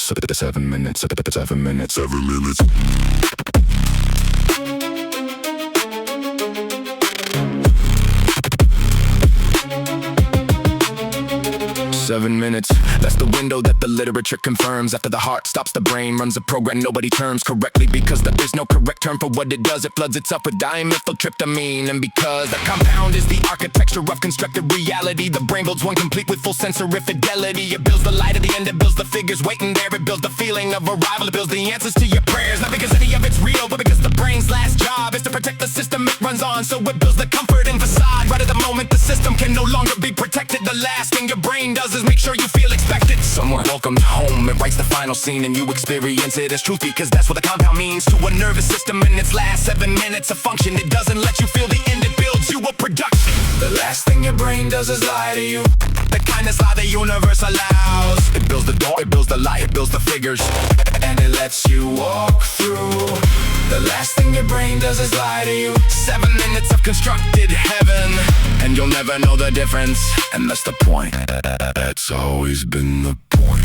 7 minutes, 7 minutes, 7 minutes. 7 minutes, that's the window that the literature confirms. After the heart stops, the brain runs a program nobody terms correctly, because there's no correct term for what it does. It floods itself with dimethyltryptamine, and because the compound is the architecture of constructed reality, the brain builds one complete with full sensory fidelity. It builds the light at the end, it builds the figures waiting there, it builds the feeling of arrival, it builds the answers to your prayers. Not because any of it's real, but because the brain's last job is to protect the system it runs on. So it builds the comfort and facade. Right at the moment the system can no longer be protected, the last thing your brain does is make sure you feel expected. Someone welcomed home, it writes the final scene, and you experience it as truth, because that's what the compound means to a nervous system in its last 7 minutes of function. It doesn't let you feel the end, it builds you a production. The last thing your brain does is lie to you, the kind of lie the universe allows. It builds the door, it builds the light, it builds the figures, and it lets you walk through. The last thing your brain does is lie to you. 7 minutes of constructed heaven, and you'll never know the difference. And that's the point. That's always been the point.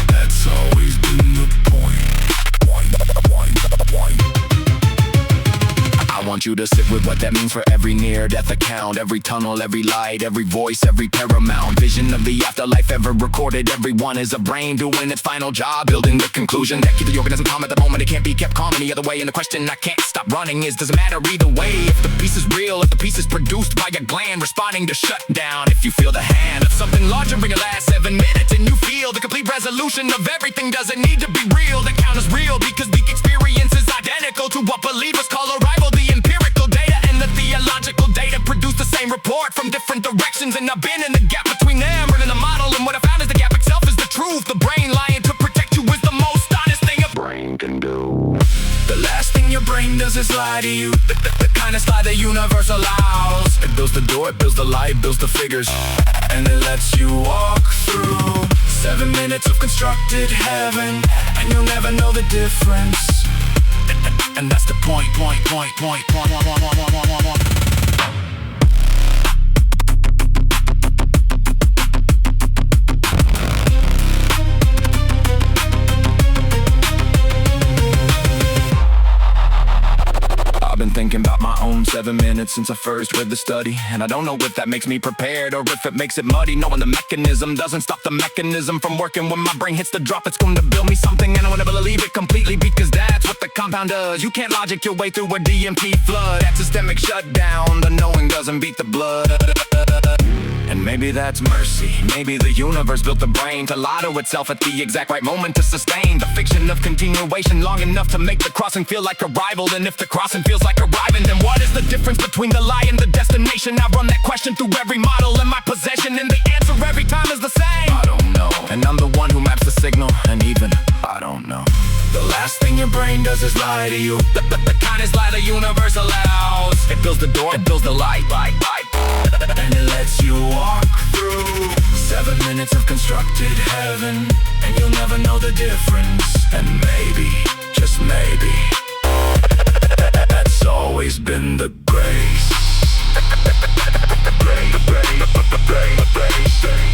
That's always been the point. I want you to sit with what that means for every near-death account, every tunnel, every light, every voice, every paramount vision of the afterlife ever recorded. Everyone is a brain doing its final job, building the conclusion that keeps the organism calm at the moment. It can't be kept calm any other way, and the question I can't stop running is, does it matter either way? If the piece is real, if the piece is produced by a gland responding to shutdown, if you feel the hand of something larger in your last 7 minutes, and you feel the complete resolution of everything, does it need to be real? The count is real because the experience is identical to what believers call arrival. The empirical data and the theological data produce the same report from different directions, and I've been in the gap between them, running the model, and what I found is the gap itself is the truth. The brain lying to protect you is the most honest thing a brain can do. The last thing your brain does is lie to you, the kind of lie the universe allows. It builds the door, it builds the light, builds the figures, and it lets you walk through. 7 minutes of constructed heaven, and you'll never know the difference. And that's the point. I've been thinking about my own 7 minutes since I first read the study, and I don't know if that makes me prepared or if it makes it muddy. Knowing the mechanism doesn't stop the mechanism from working. When my brain hits the drop, it's going to build me something, and I wanna believe it completely, because that's what the compound does. You can't logic your way through a DMT flood. That systemic shutdown, the knowing doesn't beat the blood. And maybe that's mercy. Maybe the universe built the brain to lie to itself at the exact right moment to sustain the fiction of continuation long enough to make the crossing feel like arrival. And if the crossing feels like arriving, then what is the difference between the lie and the destination? I run that question through every model in my possession, and the answer every time is the same. I don't know, and I'm the one who maps the signal, and even I don't know. The last thing your brain does is lie to you, the kindest lie the universe allows. It builds the door, it builds the light, and it lets you walk through. 7 minutes of constructed heaven, and you'll never know the difference. And maybe, just maybe, that's always been the grace. Grace.